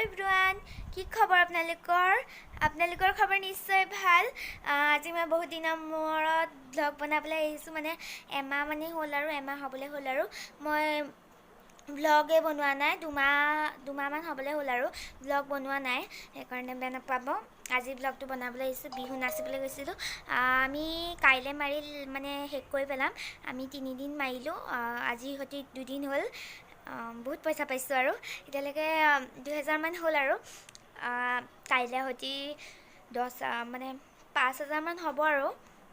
everyone কি খবৰ আপোনালোকৰ খবৰ নিশ্চয় ভাল আজি মই বহুত দিনৰ মূৰত ব্লগ বনাবলৈ আহিছোঁ মানে এমাহ মানে হ'ল আৰু এমাহ হ'বলৈ হ'ল আৰু মই ব্লগে বনোৱা নাই দুমাহমান হ'বলৈ হ'ল আৰু ব্লগ বনোৱা নাই সেইকাৰণে বেয়া নাপাব আজি ব্লগটো বনাবলৈ আহিছোঁ বিহু নাচিবলৈ গৈছিলোঁ আমি কাইলৈ মাৰি মানে শেষ কৰি পেলাম আমি 3 দিন মাৰিলোঁ আজি সৈতে 2 দিন হ'ল বহুত পইচা পাইছোঁ আৰু এতিয়ালৈকে 2000 মান হ'ল আৰু কাইলৈ সৈতে 10 মানে 5000 মান হ'ব আৰু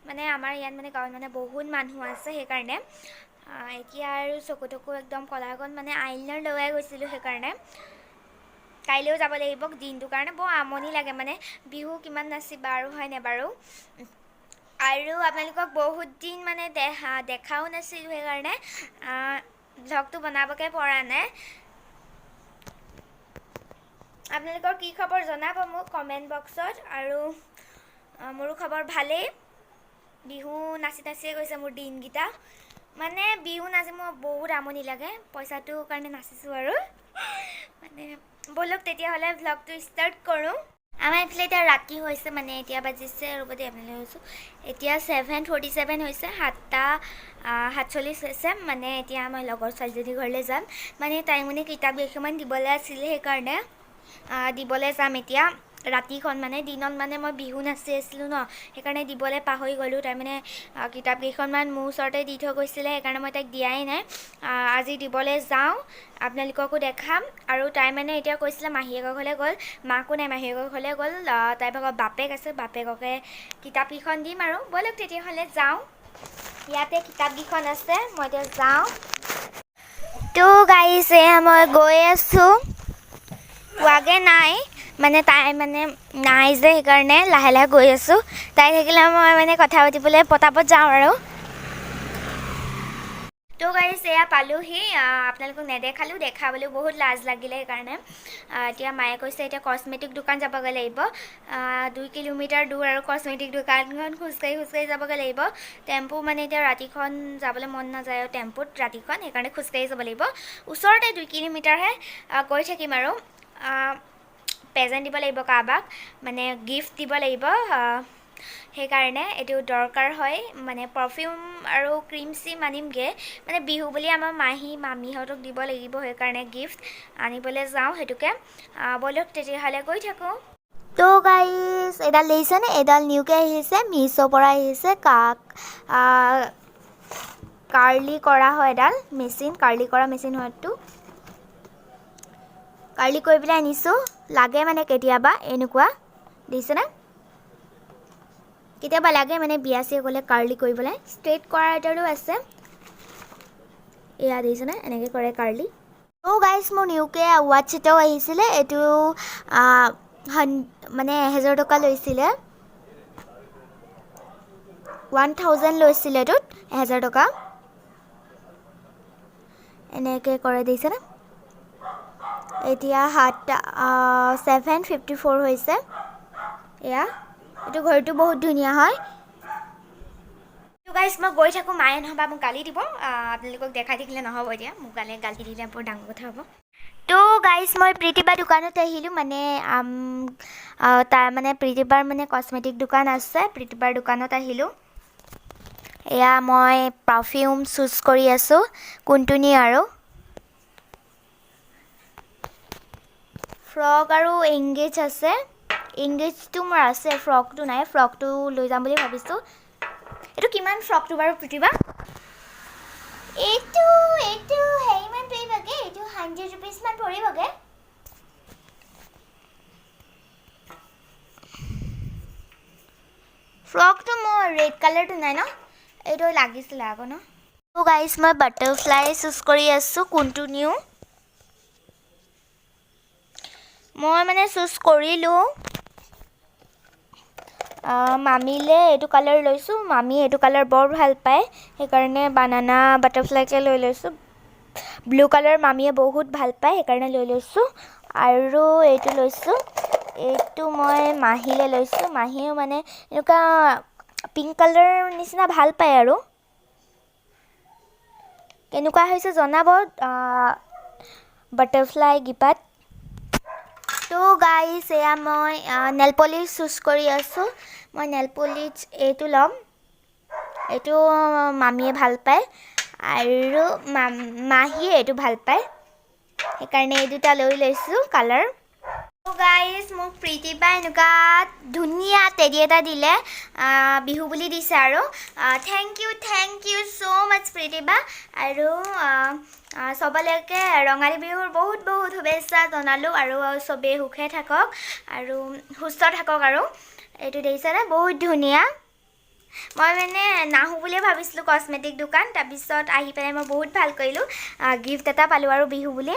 মানে আমাৰ ইয়াত মানে গাঁৱত মানে বহুত মানুহ আছে সেইকাৰণে এতিয়া আৰু চকুটকু একদম কলাগত মানে আইলাইনাৰ লগাই গৈছিলোঁ সেইকাৰণে কাইলৈও যাব লাগিব দিনটোৰ কাৰণে বৰ আমনি লাগে মানে বিহু কিমান নাচিবা আৰু হয়নে বাৰু আৰু আপোনালোকক বহুত দিন মানে দেখাও নাছিলোঁ সেইকাৰণে ব্লগটো বনাবকৈ পৰা নাই আপোনালোকৰ কি খবৰ জনাব মোক কমেণ্ট বক্সত আৰু মোৰো খবৰ ভালেই বিহু নাচিয়ে গৈছে মোৰ দিনকেইটা মানে বিহু নাচি মোৰ বহুত আমনি লাগে পইচাটোৰ কাৰণে নাচিছোঁ আৰু মানে ব'লক তেতিয়াহ'লে ব্লগটো ষ্টাৰ্ট কৰোঁ আমাৰ এইফালে এতিয়া ৰাতি হৈছে মানে এতিয়া বাজিছে ৰ'ব দেই আপোনালোকে কৈছোঁ এতিয়া 7:47 হৈছে 7:47 হৈছে মানে এতিয়া মই লগৰ ছোৱালীজনীৰ ঘৰলৈ যাম মানে তাই মানে কিতাপ কেইখনমান দিবলৈ আছিলে সেইকাৰণে দিবলৈ যাম এতিয়া ৰাতিখন মানে দিনত মানে মই বিহু নাচি আছিলোঁ ন সেইকাৰণে দিবলৈ পাহৰি গ'লোঁ তাই মানে কিতাপ কেইখনমান মোৰ ওচৰতে দি থৈ গৈছিলে সেইকাৰণে মই তাইক দিয়াই নাই আজি দিবলৈ যাওঁ আপোনালোককো দেখাম আৰু তাই মানে এতিয়া কৈছিলে মাহীয়েকৰ ঘৰলৈ গ'ল মাকো নাই মাহীয়েকৰ ঘৰলৈ গ'ল তাইৰ ভাগৰ বাপেক আছে বাপেককে কিতাপকেইখন দিম আৰু ব'লক তেতিয়াহ'লে যাওঁ ইয়াতে কিতাপকেইখন আছে মই এতিয়া যাওঁ তো গাইছ এয়া মই গৈ আছোঁ পোৱাগৈ নাই মানে তাই মানে নাই যে সেইকাৰণে লাহে লাহে গৈ আছোঁ তাই থাকিলে মই মানে কথা পাতিবলৈ পটাপট যাওঁ আৰু তো গাইছ এয়া পালোহি আপোনালোকক নেদেখালোঁ দেখাবলৈ বহুত লাজ লাগিলে সেইকাৰণে এতিয়া মায়ে কৈছে এতিয়া কচমেটিক দোকান যাবগৈ লাগিব 2 কিলোমিটাৰ দূৰ আৰু কচমেটিক দোকানখন খোজকাঢ়ি যাবগৈ লাগিব টেম্পু মানে এতিয়া ৰাতিখন যাবলৈ মন নাযায় আৰু টেম্পুত ৰাতিখন সেইকাৰণে খোজকাঢ়ি যাব লাগিব ওচৰতে 2 কিলোমিটাৰহে গৈ থাকিম আৰু প্ৰেজেণ্ট দিব লাগিব কাৰোবাক মানে গিফ্ট দিব লাগিব সেইকাৰণে এইটো দৰকাৰ হয় মানে পাৰফিউম আৰু ক্ৰীম চিম আনিমগৈ মানে বিহু বুলি আমাৰ মামীহঁতক দিব লাগিব সেইকাৰণে গিফ্ট আনিবলৈ যাওঁ সেইটোকে ব'লক তেতিয়াহ'লে গৈ থাকোঁ তো গাইছ এডাল দেখিছেনে এডাল নিউকৈ আহিছে মিছ'ৰ পৰা আহিছে কাৰ্লি কৰা হয় এডাল মেচিন কাৰ্লি কৰা মেচিন হয়তো কাৰ্লি কৰি পেলাই আনিছোঁ লাগে মানে কেতিয়াবা এনেকুৱা দেখিছেনে কেতিয়াবা লাগে মানে বিয়া চিয়া গ'লে কাৰ্লি কৰিবলৈ ষ্ট্ৰেইট কৰা এটাৰো আছে এয়া দেখিছেনে এনেকৈ কৰে কাৰ্লি তো গাইছ মোৰ নিউকৈ ৱাটছ এটাও আহিছিলে এইটো মানে 1000 টকা লৈছিলে 1000 লৈছিলে এইটোত 1000 টকা এনেকৈ কৰে দেখিছেনে এতিয়া 7:54 হৈছে এয়া এইটো ঘৰটো বহুত ধুনীয়া হয় তো গাইছ মই গৈ থাকোঁ মায়ে নহ'বা মোক গালি দিব আপোনালোকক দেখাই থাকিলে নহ'ব এতিয়া মোক গালি দিলে বৰ ডাঙৰ কথা হ'ব তো গাইছ মই প্ৰীতিবাৰ দোকানত আহিলোঁ মানে তাৰ মানে প্ৰীতিবাৰ মানে কচমেটিক দোকান আছে প্ৰীতিবাৰ দোকানত আহিলোঁ এয়া মই পাৰফিউম চুজ কৰি আছোঁ কোনটো নিওঁ আৰু ফ্ৰক আৰু এংগেজ আছে এংগেজটো মোৰ আছে ফ্ৰকটো নাই ফ্ৰকটো লৈ যাম বুলি ভাবিছোঁ এইটো কিমান ফ্ৰকটো বাৰু প্ৰতিভা এইটো হেৰিমান পৰিবগৈ এইটো 100 rupees মান পৰিবগৈ ফ্ৰকটো মোৰ ৰেড কালাৰটো নাই ন এইটো লাগিছিলে আকৌ ন তো গাইছ মই বাটাৰফ্লাই চুজ কৰি আছোঁ কোনটো নিওঁ মই মানে চুজ কৰিলোঁ মামীলৈ এইটো কালাৰ লৈছোঁ মামী এইটো কালাৰ বৰ ভাল পায় সেইকাৰণে বানানা বাটাৰফ্লাইকে লৈ লৈছোঁ ব্লু কালাৰ মামীয়ে বহুত ভাল পায় সেইকাৰণে লৈ লৈছোঁ আৰু এইটো লৈছোঁ এইটো মই মাহীলৈ লৈছোঁ মাহীয়েও মানে এনেকুৱা পিংক কালাৰ নিচিনা ভাল পায় আৰু কেনেকুৱা হৈছে জনাব বাটাৰফ্লাই গিপাত তো গাইজ এয়া মই নেল পলিচ চুজ কৰি আছোঁ মই নেল পলিচ এইটো ল'ম এইটো মামীয়ে ভাল পায় আৰু মাহীয়ে এইটো ভাল পায় সেইকাৰণে এই দুটা লৈ লৈছোঁ কালাৰ তো গাইজ মোক প্ৰীতিবা এনেকুৱা ধুনীয়া টেডি এটা দিলে বিহু বুলি দিছে আৰু থেংক ইউ ছ' মাছ প্ৰীতিবা আৰু সবলৈকে ৰঙালী বিহুৰ বহুত বহুত শুভেচ্ছা জনালোঁ আৰু চবেই সুখে থাকক আৰু সুস্থ থাকক আৰু এইটো দেখিছেনে বহুত ধুনীয়া মই মানে নাহোঁ বুলিয়ে ভাবিছিলোঁ কসমেটিক দোকান তাৰপিছত আহি পেলাই মই বহুত ভাল কৰিলোঁ গিফ্ট এটা পালোঁ আৰু বিহু বুলি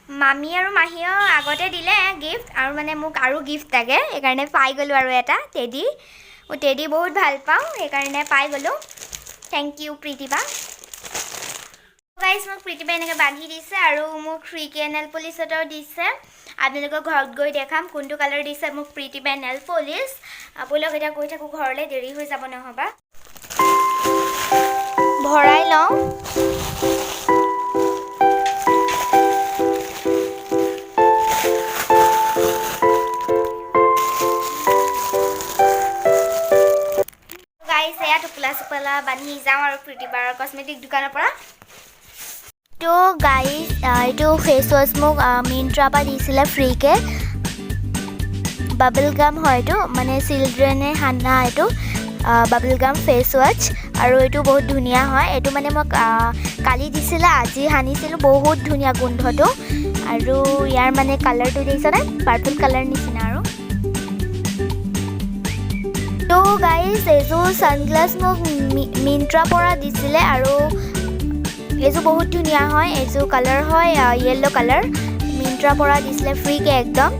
মামী আৰু মাহীয়েও আগতে দিলে গিফ্ট আৰু মানে মোক আৰু গিফ্ট লাগে সেইকাৰণে পাই গ'লোঁ আৰু এটা টেডি মই টেডি বহুত ভাল পাওঁ সেইকাৰণে পাই গ'লোঁ থেংক ইউ প্ৰীতিবা গাইজ মোক প্ৰীতিবা এনেকৈ বান্ধি দিছে আৰু মোক ফ্ৰীকে নেল পলিচ এটাও দিছে আপোনালোকৰ ঘৰত গৈ দেখাম কোনটো কালাৰ দিছে মোক প্ৰীতিবা নেল পলিচ আপোনালোক এতিয়া গৈ থাকোঁ ঘৰলৈ দেৰি হৈ যাব নহ'বা ভৰাই লওঁ গাইজ এয়া টোপোলা চোপোলা বান্ধি যাওঁ আৰু প্ৰীতিবাৰ কসমেটিক দোকানৰ পৰা তো গাইজ এইটো ফেচ ৱাছ মোক মিন্ত্ৰাৰ পৰা দিছিলে ফ্ৰীকৈ বাবল গাম হয় এইটো মানে চিলড্ৰেনে সানা এইটো বাবল গাম ফেচ ৱাছ আৰু এইটো বহুত ধুনীয়া হয় এইটো মানে মোক কালি দিছিলে আজি সানিছিলোঁ বহুত ধুনীয়া গোন্ধটো আৰু ইয়াৰ মানে কালাৰটো দেখিছেনে পাৰ্পল কালাৰ নিচিনা আৰু তো গাইজ এইযোৰ ছানগ্লাছ মোক মিন্ত্ৰাৰ পৰা দিছিলে আৰু এইযোৰ বহুত ধুনীয়া হয় এইযোৰ কালাৰ হয় য়েল্ল' কালাৰ মিন্ত্ৰাৰ পৰা দিছিলে ফ্ৰীকৈ একদম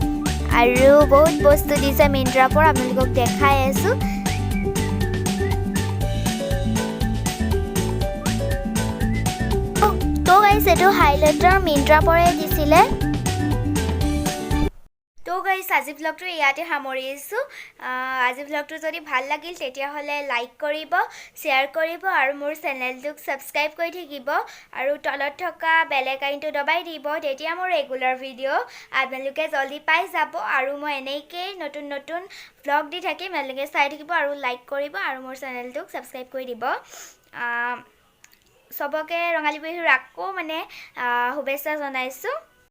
আৰু বহুত বস্তু দিছে মিন্ত্ৰাৰ পৰা আপোনালোকক দেখাই আছোঁ তো গাইজ এইটো হাইলাইটাৰ মিন্ত্ৰাৰ পৰাই দিছিলে তো গাইজ আজি ভ্লগটো ইয়াতে সামৰিছোঁ আজি ভ্লগটো যদি ভাল লাগিল তেতিয়াহ'লে লাইক কৰিব শ্বেয়াৰ কৰিব আৰু মোৰ চেনেলটোক ছাবস্ক্ৰাইব কৰি থাকিব আৰু তলত থকা বেল আইকনটো দবাই দিব তেতিয়া মোৰ ৰেগুলাৰ ভিডিঅ' আপোনালোকে জলদি পাই যাব আৰু মই এনেকৈ নতুন নতুন ভ্লগ দি থাকিম আপোনালোকে চাই থাকিব আৰু লাইক কৰিব আৰু মোৰ চেনেলটোক ছাবস্ক্ৰাইব কৰি দিব চবকে ৰঙালী বিহুৰ আকৌ মানে শুভেচ্ছা জনাইছোঁ